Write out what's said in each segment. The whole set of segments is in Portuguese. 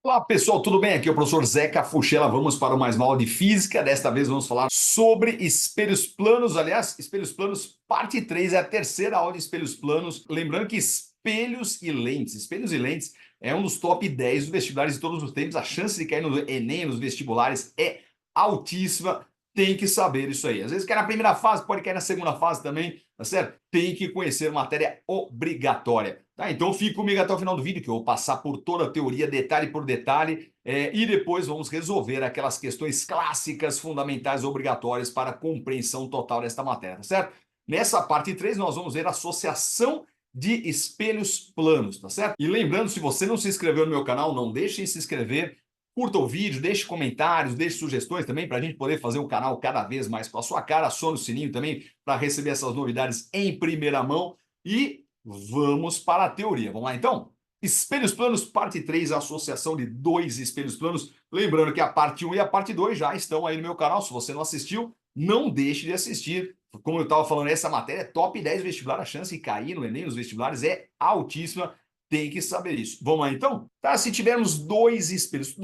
Olá pessoal, tudo bem? Aqui é o professor Zeca Fuchella. Vamos para mais uma aula de física. Desta vez vamos falar sobre espelhos planos. Aliás, espelhos planos, parte 3 é a terceira aula de espelhos planos. Lembrando que espelhos e lentes é um dos top 10 dos vestibulares de todos os tempos. A chance de cair no Enem, nos vestibulares, é altíssima. Tem que saber isso aí. Às vezes cai na primeira fase, pode cair na segunda fase também, tá certo? Tem que conhecer matéria obrigatória. Tá, então fica comigo até o final do vídeo, que eu vou passar por toda a teoria, detalhe por detalhe, e depois vamos resolver aquelas questões clássicas, fundamentais, obrigatórias para a compreensão total desta matéria, tá certo? Nessa parte 3 nós vamos ver a associação de espelhos planos, tá certo? E lembrando, se você não se inscreveu no meu canal, não deixe de se inscrever, curta o vídeo, deixe comentários, deixe sugestões também para a gente poder fazer o canal cada vez mais com a sua cara, acione o sininho também para receber essas novidades em primeira mão e vamos para a teoria. Vamos lá então? Espelhos planos, parte 3, a associação de dois espelhos planos. Lembrando que a parte 1 e a parte 2 já estão aí no meu canal. Se você não assistiu, não deixe de assistir. Como eu estava falando, essa matéria é top 10 vestibular. A chance de cair no Enem nos vestibulares é altíssima. Tem que saber isso. Vamos lá então? Tá, se tivermos dois espelhos.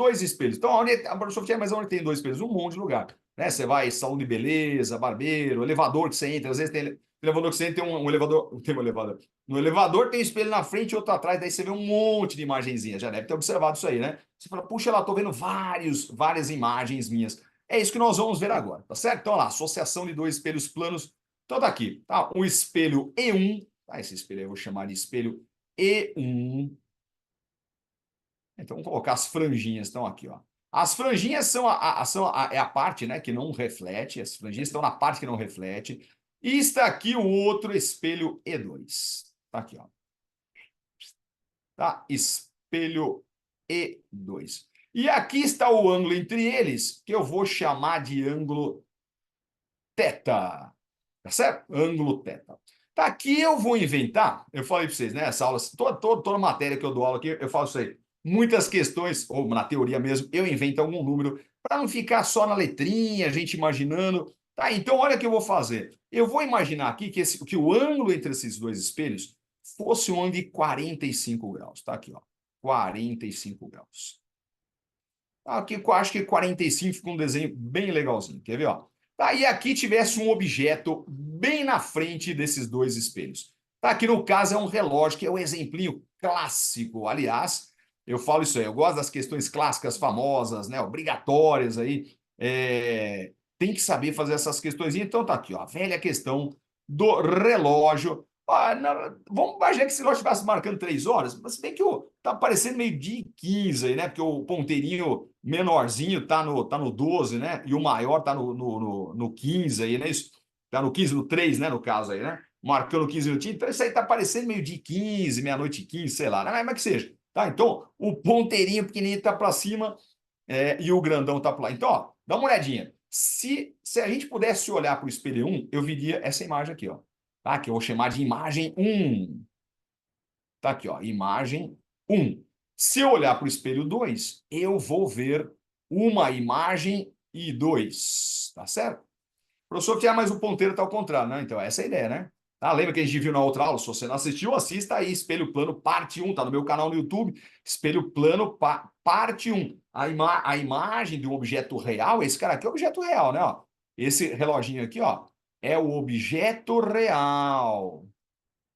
Então, onde, a professora, mas onde tem dois espelhos? Um monte de lugar. Né? Você vai, salão de beleza, barbeiro, elevador que você entra, às vezes tem elevador que você entra, tem um elevador. Tem um elevador. No elevador tem um espelho na frente e outro atrás, daí você vê um monte de imagenzinha. Já deve ter observado isso aí, né? Você fala, puxa lá, tô vendo várias imagens minhas. É isso que nós vamos ver agora, tá certo? Então, olha lá, associação de dois espelhos planos. Então, tá aqui, tá? Um espelho E1, tá? Esse espelho aí eu vou chamar de espelho E1. Então, vamos colocar as franjinhas, estão aqui, ó. As franjinhas é a parte, né, que não reflete, as franjinhas estão na parte que não reflete. E está aqui o outro espelho E2. Tá aqui, ó. Tá? Espelho E2. E aqui está o ângulo entre eles, que eu vou chamar de ângulo θ. Tá certo? Ângulo θ. Tá, aqui eu vou inventar, eu falei para vocês, né? Essa aula, toda matéria que eu dou aula aqui, eu falo isso aí. Muitas questões, ou na teoria mesmo, eu invento algum número, para não ficar só na letrinha, a gente imaginando. Tá, então olha o que eu vou fazer. Eu vou imaginar aqui que o ângulo entre esses dois espelhos fosse um ângulo de 45 graus. Tá aqui, ó. 45 graus. Aqui eu acho que 45 fica um desenho bem legalzinho. Quer ver, ó? Tá, e aqui tivesse um objeto bem na frente desses dois espelhos. Tá, aqui no caso é um relógio, que é o exemplinho clássico. Aliás, eu falo isso aí, eu gosto das questões clássicas famosas, né, obrigatórias aí. Tem que saber fazer essas questões. Então tá aqui, ó, a velha questão do relógio. Ah, não, vamos imaginar que esse relógio estivesse marcando 3 horas, mas se bem que tá parecendo meio-dia e 15 aí, né? Porque o ponteirinho menorzinho tá no 12, né? E o maior tá no 15 aí, né? Isso, tá no 15, no 3, né? No caso aí, né? Marcando 15 minutinhos. Então isso aí tá parecendo meio-dia e 15, meia-noite e 15, sei lá, né? Mas que seja. Tá? Então o ponteirinho pequenininho tá para cima e o grandão tá para lá. Então, ó, dá uma olhadinha. Se a gente pudesse olhar para o espelho 1, eu viria essa imagem aqui, ó. Tá? Que eu vou chamar de imagem 1. Tá aqui, ó, imagem 1. Se eu olhar para o espelho 2, eu vou ver uma imagem e 2. Tá certo? Professor, que mas o ponteiro está ao contrário, né? Então, essa é a ideia, né? Tá, lembra que a gente viu na outra aula? Se você não assistiu, assista aí, Espelho Plano, parte 1, tá no meu canal no YouTube, Espelho Plano, parte 1. A imagem de um objeto real, esse cara aqui é o objeto real, né? Ó, esse reloginho aqui, ó, é o objeto real.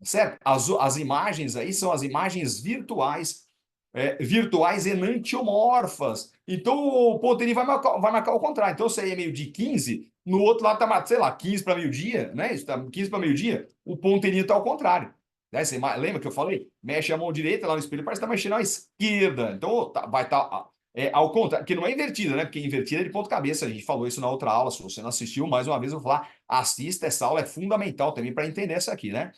Certo? As imagens aí são as imagens virtuais enantiomorfas. Então o ponteirinho vai marcar ao contrário. Então, se aí é meio-dia 15, no outro lado está, sei lá, 15 para meio-dia, né? Isso tá 15 para meio-dia, o ponteirinho está ao contrário. Né? Você lembra que eu falei? Mexe a mão direita lá no espelho, parece que está mexendo à esquerda. Então vai estar ao contrário, que não é invertida, né? Porque invertida é de ponta cabeça. A gente falou isso na outra aula. Se você não assistiu, mais uma vez eu vou falar, assista essa aula, é fundamental também para entender essa aqui, né?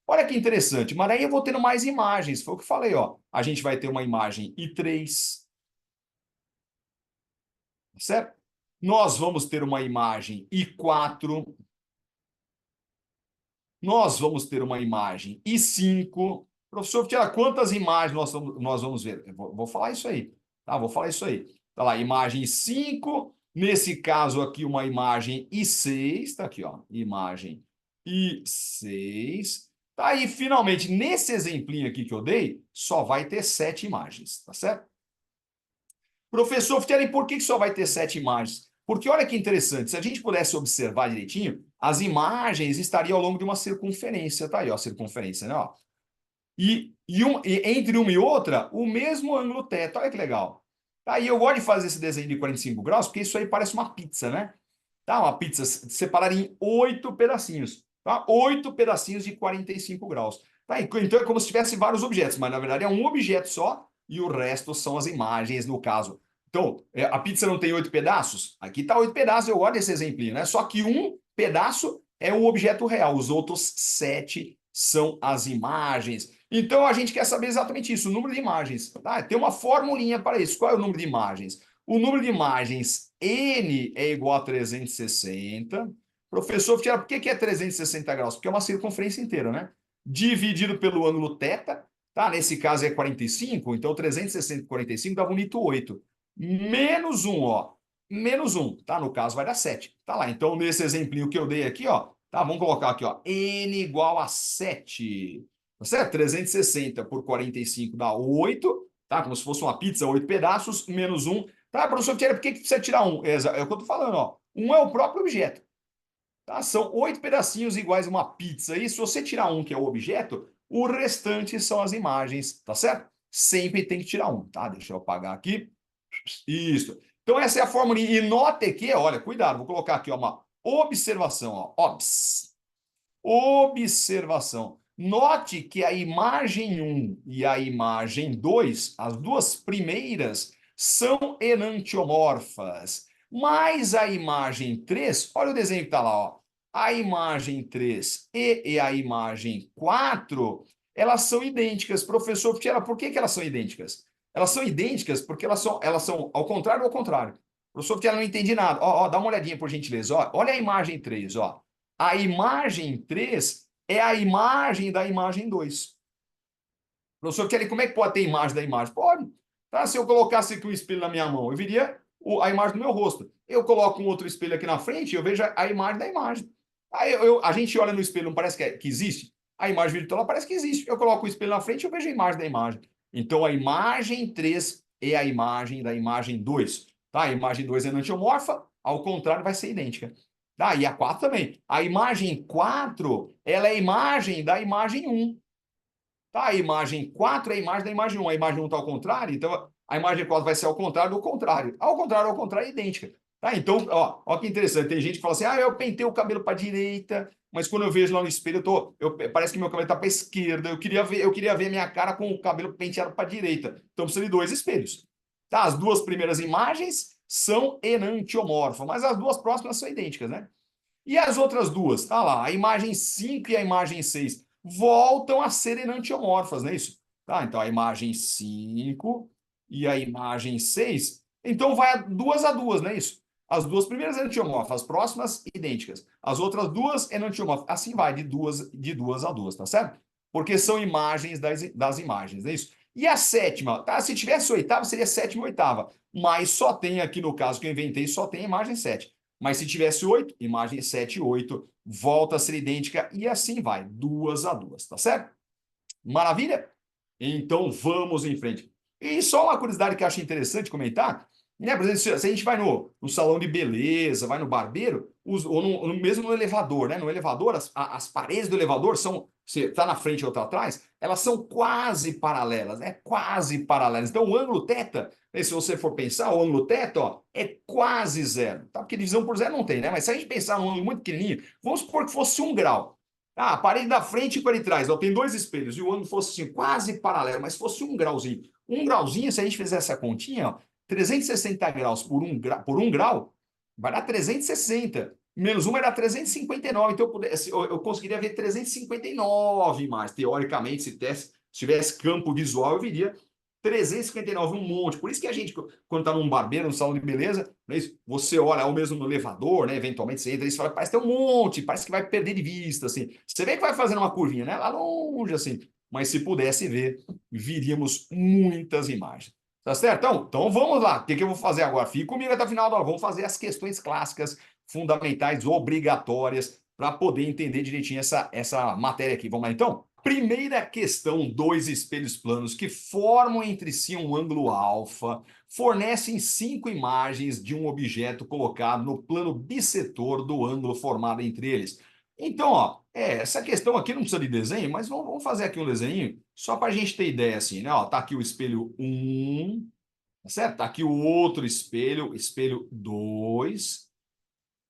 Olha que interessante, mas aí eu vou tendo mais imagens, foi o que eu falei, ó. A gente vai ter uma imagem I3, certo? Nós vamos ter uma imagem I4, nós vamos ter uma imagem I5. Professor, tira quantas imagens nós vamos ver? Eu vou falar isso aí, tá? Vou falar isso aí. Tá lá, imagem I5, nesse caso aqui uma imagem I6, tá aqui, ó, imagem I6. Tá aí, finalmente, nesse exemplinho aqui que eu dei, só vai ter 7 imagens, tá certo? Professor Futieri, por que só vai ter 7 imagens? Porque olha que interessante, se a gente pudesse observar direitinho, as imagens estariam ao longo de uma circunferência. Tá aí, ó, a circunferência, né? Ó. E entre uma e outra, o mesmo ângulo teto. Olha que legal. Tá aí, eu gosto de fazer esse desenho de 45 graus, porque isso aí parece uma pizza, né? Tá? Uma pizza separada em 8 pedacinhos. Tá? 8 pedacinhos de 45 graus. Tá? Então é como se tivesse vários objetos, mas na verdade é um objeto só e o resto são as imagens, no caso. Então, a pizza não tem 8 pedaços? Aqui está 8 pedaços, eu gosto desse exemplinho, né? Só que um pedaço é o objeto real, os outros 7 são as imagens. Então a gente quer saber exatamente isso, o número de imagens. Tá? Tem uma formulinha para isso. Qual é o número de imagens? O número de imagens N é igual a 360. Professor, por que é 360 graus? Porque é uma circunferência inteira, né? Dividido pelo ângulo θ, tá? Nesse caso é 45, então 360 por 45 dá bonito 8. Menos 1, ó. Menos 1, tá? No caso vai dar 7. Tá lá. Então, nesse exemplinho que eu dei aqui, ó, tá? Vamos colocar aqui, ó. N igual a 7. Tá certo? 360 por 45 dá 8, tá? Como se fosse uma pizza, 8 pedaços, menos 1. Tá, professor Thierry, por que precisa tirar um? É o que eu tô falando, ó. Um é o próprio objeto. Tá? São 8 pedacinhos iguais a uma pizza. E se você tirar um, que é o objeto, o restante são as imagens, tá certo? Sempre tem que tirar um, tá? Deixa eu apagar aqui. Isso. Então, essa é a fórmula. E note que, olha, cuidado, vou colocar aqui ó, uma observação, ó. Obs. Observação. Note que a imagem 1 e a imagem 2, as duas primeiras, são enantiomorfas. Mas a imagem 3, olha o desenho que está lá, ó. A imagem 3 e a imagem 4, elas são idênticas. Professor Fiera, por que elas são idênticas? Elas são idênticas porque elas são ao contrário ou ao contrário. Professor Fiera, não entendi nada. Ó, dá uma olhadinha, por gentileza. Ó, olha a imagem 3, ó. A imagem 3 é a imagem da imagem 2. Professor Kelly, como é que pode ter imagem da imagem? Pode. Tá? Se eu colocasse aqui um espelho na minha mão, eu veria a imagem do meu rosto. Eu coloco um outro espelho aqui na frente, eu vejo a imagem da imagem. Aí a gente olha no espelho, não parece que existe? A imagem virtual parece que existe. Eu coloco o espelho na frente, eu vejo a imagem da imagem. Então, a imagem 3 é a imagem da imagem 2. Tá? A imagem 2 é enantiomorfa, ao contrário, vai ser idêntica. Tá? E a 4 também. A imagem 4, ela é a imagem da imagem 1. Tá? A imagem 4 é a imagem da imagem 1. A imagem 1 está ao contrário, então a imagem 4 vai ser ao contrário do contrário. Ao contrário, é idêntica. Tá? Então, ó que interessante. Tem gente que fala assim, eu pentei o cabelo para a direita, mas quando eu vejo lá no espelho, parece que meu cabelo está para a esquerda. Eu queria ver minha cara com o cabelo penteado para a direita. Então, precisa de 2 espelhos. Tá? As duas primeiras imagens são enantiomorfas, mas as duas próximas são idênticas, né? E as outras duas? Tá lá, a imagem 5 e a imagem 6 voltam a ser enantiomorfas, não é isso? Tá, então a imagem 5 e a imagem 6, então vai duas a duas, não é isso? As duas primeiras enantiomorfas, as próximas idênticas. As outras duas enantiomorfas. Assim vai, de duas a duas, tá certo? Porque são imagens das imagens, não é isso? E a sétima, tá? Se tivesse oitava, seria sétima e oitava. Mas só tem aqui, no caso que eu inventei, só tem a imagem 7. Mas se tivesse 8, imagem 7 e 8 volta a ser idêntica e assim vai, duas a duas, tá certo? Maravilha? Então vamos em frente. E só uma curiosidade que eu acho interessante comentar, né? Por exemplo, se a gente vai no salão de beleza, vai no barbeiro, ou mesmo no elevador, né? No elevador, as paredes do elevador são, se está na frente ou está atrás, elas são quase paralelas, né? Quase paralelas. Então o ângulo θ, né, se você for pensar, o ângulo θ, ó, é quase zero, tá? Porque divisão por zero não tem, né? Mas se a gente pensar num ângulo muito pequenininho, vamos supor que fosse 1 grau. A parede da frente e para de trás, ó, tem 2 espelhos, e o ângulo fosse assim, quase paralelo, mas fosse 1 grauzinho. 1 grauzinho, se a gente fizesse a continha, ó, 360 graus por um grau, vai dar 360. Menos 1 vai dar 359. Então eu conseguiria ver 359 mais. Teoricamente, se tivesse campo visual, eu veria 359, um monte. Por isso que a gente, quando está num barbeiro, num salão de beleza, não é isso? Você olha, ou mesmo no elevador, né? Eventualmente você entra e fala, parece que tem um monte, parece que vai perder de vista, assim. Você vê que vai fazendo uma curvinha, né? Lá longe, assim. Mas se pudesse ver, viríamos muitas imagens. Tá certo? Então vamos lá. O que eu vou fazer agora? Fique comigo até o final da aula. Vamos fazer as questões clássicas, fundamentais, obrigatórias, para poder entender direitinho essa matéria aqui. Vamos lá, então? Primeira questão, dois espelhos planos que formam entre si um ângulo alfa, fornecem 5 imagens de um objeto colocado no plano bissetor do ângulo formado entre eles. Então, ó, essa questão aqui não precisa de desenho, mas vamos fazer aqui um desenho só para a gente ter ideia assim, né? Ó, tá aqui o espelho 1, tá certo? Tá aqui o outro espelho, espelho 2.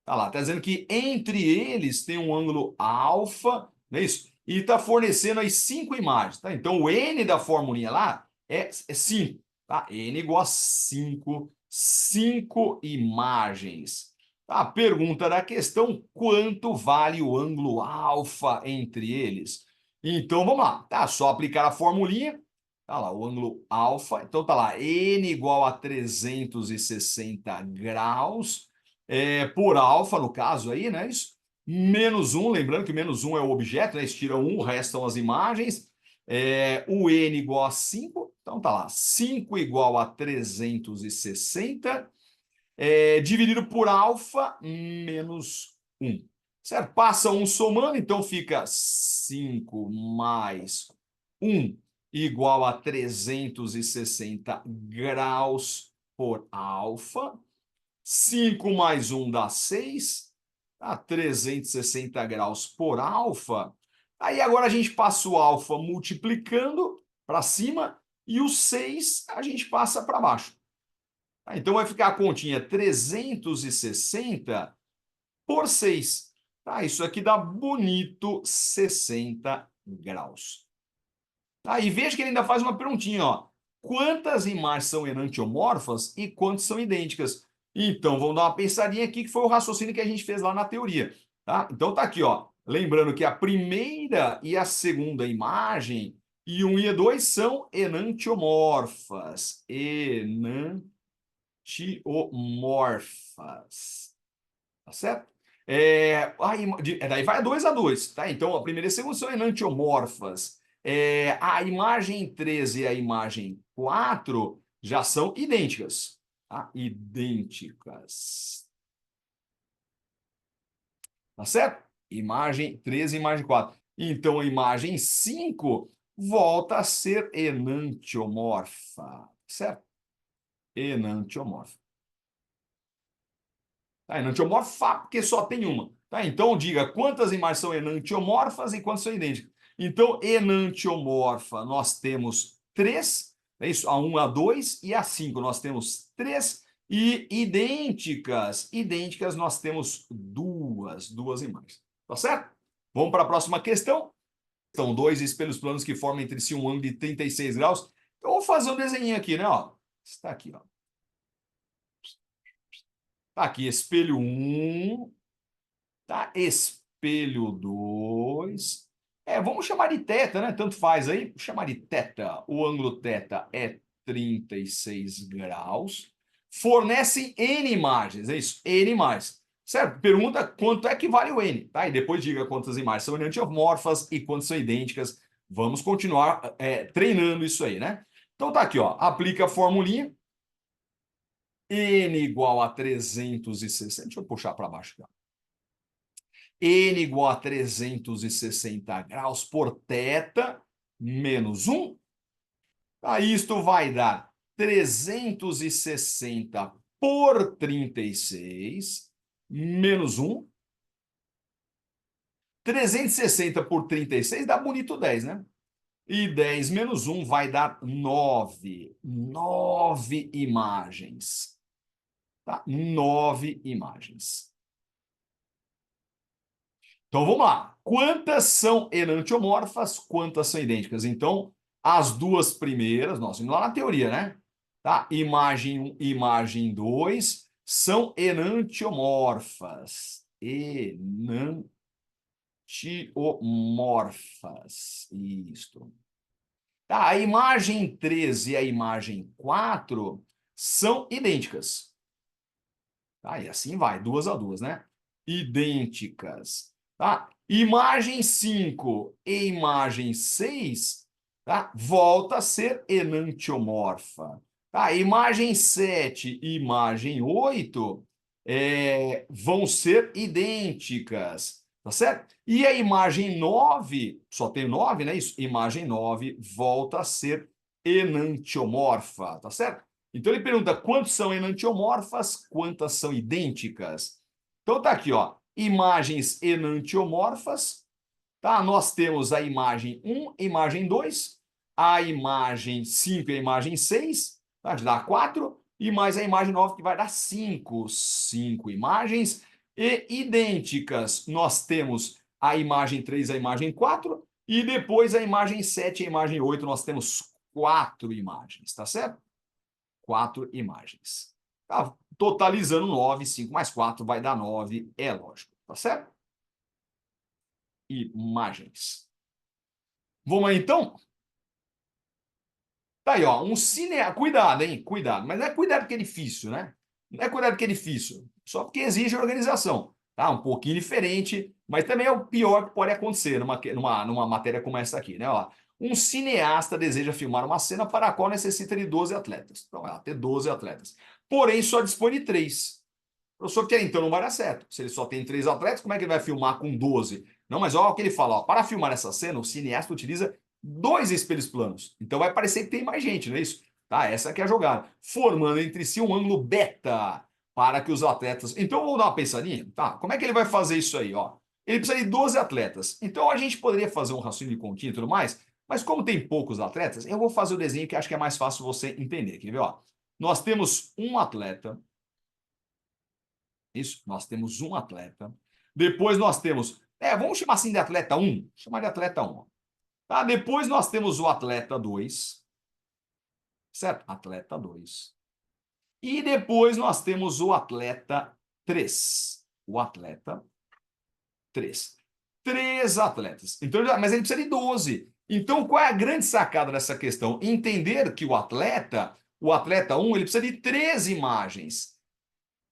Tá lá, tá dizendo que entre eles tem um ângulo alfa, não é isso? E está fornecendo as 5 imagens, tá? Então o N da formulinha lá é 5, tá? N igual a 5, 5 imagens. A pergunta da questão, quanto vale o ângulo alfa entre eles? Então vamos lá, tá? Só aplicar a formulinha, tá lá, o ângulo alfa, então tá lá, N igual a 360 graus, por alfa, no caso aí, né? Isso. Menos 1, lembrando que menos 1 é o objeto, né? Tira 1, restam as imagens. O N igual a 5, então tá lá, 5 igual a 360, dividido por alfa menos 1. Certo? Passa 1 somando, então fica 5 mais 1 igual a 360 graus por alfa. 5 mais 1 dá 6, tá? 360 graus por alfa. Aí agora a gente passa o alfa multiplicando para cima e o 6 a gente passa para baixo. Tá? Então vai ficar a continha 360 por 6. Tá? Isso aqui dá bonito 60 graus. Tá? E veja que ele ainda faz uma perguntinha, ó. Quantas imagens são enantiomorfas e quantas são idênticas? Então, vamos dar uma pensadinha aqui, que foi o raciocínio que a gente fez lá na teoria. Tá? Então, tá aqui, ó. Lembrando que a primeira e a segunda imagem, I1 e I2, são enantiomorfas. Enantiomorfas. Tá certo? Daí vai 2 a 2, tá? Então, a primeira e a segunda são enantiomorfas. A imagem 13 e a imagem 4 já são idênticas. Tá? Idênticas. Tá certo? Imagem 13 e imagem 4. Então, a imagem 5 volta a ser enantiomorfa. Certo? Enantiomorfa. Tá? Enantiomorfa porque só tem uma. Tá? Então, diga quantas imagens são enantiomorfas e quantas são idênticas. Então, enantiomorfa, nós temos 3, é isso? A 1, a 2 e a 5. Nós temos 3. E idênticas, nós temos duas imagens. Tá certo? Vamos para a próxima questão. São dois espelhos planos que formam entre si um ângulo de 36 graus. Eu vou fazer um desenho aqui, né? Ó, está aqui, ó. Tá aqui, espelho 1, tá? Espelho 2. Vamos chamar de teta, né? Tanto faz aí. Vou chamar de teta. O ângulo teta é 36 graus. Fornecem N imagens, é isso? N imagens. Certo? Pergunta quanto é que vale o N, tá? E depois diga quantas imagens são enantiomorfas e quantas são idênticas. Vamos continuar treinando isso aí, né? Então tá aqui, ó. Aplica a formulinha. N igual a 360. Deixa eu puxar para baixo aqui, ó. N igual a 360 graus por θ menos 1. Aí isto vai dar 360 por 36 menos 1. 360 por 36 dá bonito 10, né? E 10 menos 1 vai dar 9. 9 imagens. Tá? 9 imagens. Então vamos lá. Quantas são enantiomorfas, quantas são idênticas? Então, as duas primeiras, nós indo lá na teoria, né? Tá? Imagem 1 e imagem 2 são enantiomorfas. Enantiomorfas. Isto. Tá? A imagem 13 e a imagem 4 são idênticas. Tá? E assim vai, 2 a 2, né? Idênticas. Tá? Imagem 5 e imagem 6, tá? Volta a ser enantiomorfa. Tá? Imagem 7 e imagem 8 vão ser idênticas. Tá certo? E a imagem 9 só tem 9, né? Isso. Imagem 9 volta a ser enantiomorfa, tá certo? Então ele pergunta quantos são enantiomorfas, quantas são idênticas. Então tá aqui, ó, imagens enantiomorfas, tá? Nós temos a imagem 1, imagem 2, a imagem 5 e a imagem 6, tá? Dá 4, e mais a imagem 9 que vai dar 5. 5 imagens. E idênticas, nós temos a imagem 3 e a imagem 4, e depois a imagem 7 e a imagem 8, nós temos 4 imagens, tá certo? 4 imagens. Tá? Totalizando 9, 5 mais 4 vai dar 9, é lógico, tá certo? Imagens. Vamos aí então? Tá aí, ó, um cineasta. Cuidado, hein? Cuidado. Mas não é cuidado porque é difícil, né? Não é cuidado porque é difícil. Só porque exige organização. Tá? Um pouquinho diferente, mas também é o pior que pode acontecer numa matéria como essa aqui, né? Ó, um cineasta deseja filmar uma cena para a qual necessita de 12 atletas. Então, ela ter 12 atletas. Porém, só dispõe de 3. O professor quer, então não vai dar certo. Se ele só tem 3 atletas, como é que ele vai filmar com 12? Não, mas olha o que ele fala. Ó, para filmar essa cena, o cineasta utiliza 2 espelhos planos. Então vai parecer que tem mais gente, não é isso? Tá, essa aqui é a jogada. Formando entre si um ângulo beta para que os atletas... Então vamos dar uma pensadinha? Tá, como é que ele vai fazer isso aí? Ó? Ele precisa de 12 atletas. Então a gente poderia fazer um raciocínio contínuo e tudo mais, mas como tem poucos atletas, eu vou fazer o desenho que acho que é mais fácil você entender. Quer ver? Ó? Nós temos um atleta. Isso, nós temos um atleta. Depois nós temos, vamos chamar assim de atleta 1, chamar de atleta 1. Tá? Depois nós temos o atleta 2, certo? Atleta 2. E depois nós temos o atleta 3. O atleta 3. 3 atletas. Então, mas ele precisa de 12. Então, qual é a grande sacada dessa questão? Entender que o atleta 1, ele precisa de 3 imagens.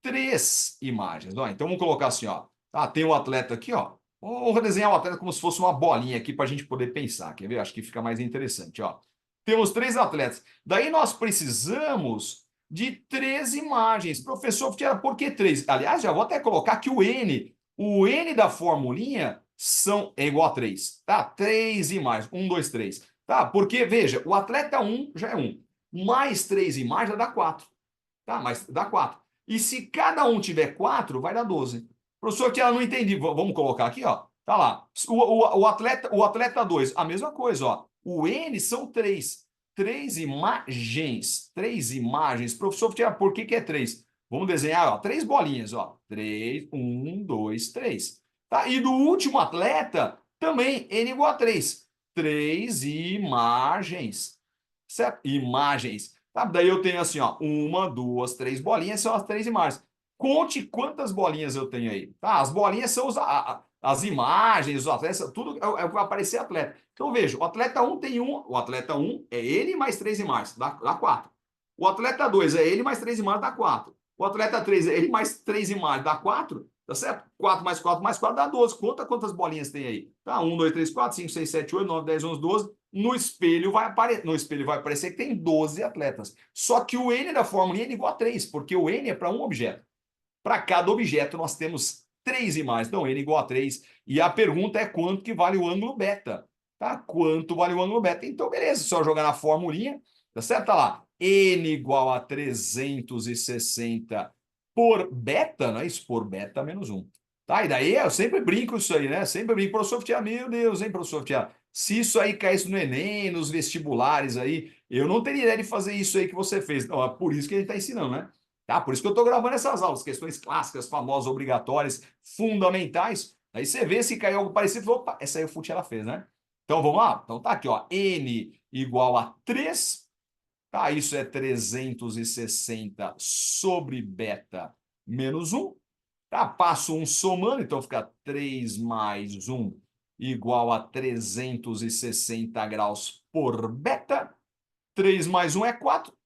3 imagens. Ó, então vamos colocar assim, ó. Ah, tem o atleta aqui, ó. Vamos redesenhar o atleta como se fosse uma bolinha aqui para a gente poder pensar. Quer ver? Acho que fica mais interessante, ó. Temos 3 atletas. Daí nós precisamos de 3 imagens. Professor, por que 3? Aliás, já vou até colocar que o N da formulinha é igual a 3. Tá? 3 imagens. 1, 2, 3. Tá? Porque, veja, o atleta 1 já é 1. Mais 3 imagens dá 4. Tá? Mas dá 4. E se cada um tiver 4, vai dar 12. Professor, que ela não entendi. Vamos colocar aqui, ó. Tá lá. O atleta 2, a mesma coisa, ó. O N são 3. 3 imagens. 3 imagens. Professor, por que é 3? Vamos desenhar, ó, 3 bolinhas, ó. 3, 1, 2, 3. Tá? E do último atleta, também N igual a 3. 3 imagens. Certo? Imagens. Tá? Daí eu tenho assim, ó, 1, 2, 3 bolinhas, são as 3 imagens. Conte quantas bolinhas eu tenho aí. Tá? As bolinhas são as imagens, os atletas, tudo é o que vai aparecer atleta. Então veja, o atleta 1 tem o atleta 1 é ele mais 3 imagens, dá 4. O atleta 2 é ele mais 3 imagens, dá 4. O atleta 3 é ele mais 3 imagens, dá 4. Tá certo? 4 mais 4 mais 4 dá 12. Conta quantas bolinhas tem aí. Tá? 1, 2, 3, 4, 5, 6, 7, 8, 9, 10, 11, 12. No espelho vai aparecer que tem 12 atletas. Só que o N da fórmula é igual a 3, porque o N é para um objeto. Para cada objeto nós temos 3 imagens. Então, N igual a 3. E a pergunta é quanto que vale o ângulo beta. Tá? Quanto vale o ângulo beta? Então, beleza, só jogar na formulinha. Tá certo? Tá lá. N igual a 360 por beta, não é isso? Por beta menos 1. Tá? E daí eu sempre brinco isso aí, né? Sempre brinco. Professor Tiago, meu Deus, hein, professor Tiago? Se isso aí caísse no Enem, nos vestibulares aí, eu não teria ideia de fazer isso aí que você fez. Não, é por isso que a gente está ensinando, né? Tá? Por isso que eu estou gravando essas aulas, questões clássicas, famosas, obrigatórias, fundamentais. Aí você vê se caiu algo parecido, fala, opa, essa aí o Fute ela fez, né? Então vamos lá? Então tá aqui, ó. N igual a 3. Tá? Isso é 360 sobre beta menos 1. Tá? Passo 1 somando, então fica 3 mais 1 igual a 360 graus por beta. 3 mais 1 é 4.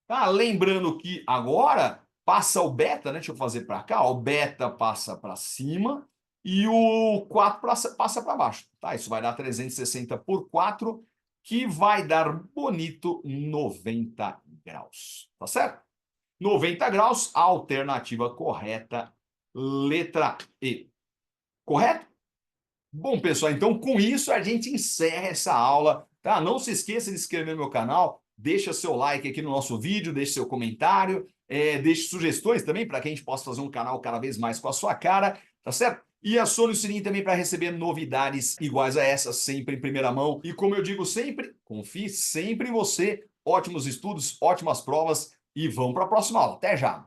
Tá? Lembrando que agora passa o beta, né? Deixa eu fazer para cá. Ó, o beta passa para cima e o 4 passa para baixo. Tá? Isso vai dar 360 por 4, que vai dar bonito 90 graus. Tá certo? 90 graus, a alternativa correta letra E. Correto? Bom, pessoal, então com isso a gente encerra essa aula, tá? Não se esqueça de se inscrever no meu canal, deixa seu like aqui no nosso vídeo, deixa seu comentário, deixe sugestões também para que a gente possa fazer um canal cada vez mais com a sua cara, tá certo? E acione o sininho também para receber novidades iguais a essa, sempre em primeira mão. E como eu digo sempre, confie sempre em você, ótimos estudos, ótimas provas e vamos para a próxima aula. Até já!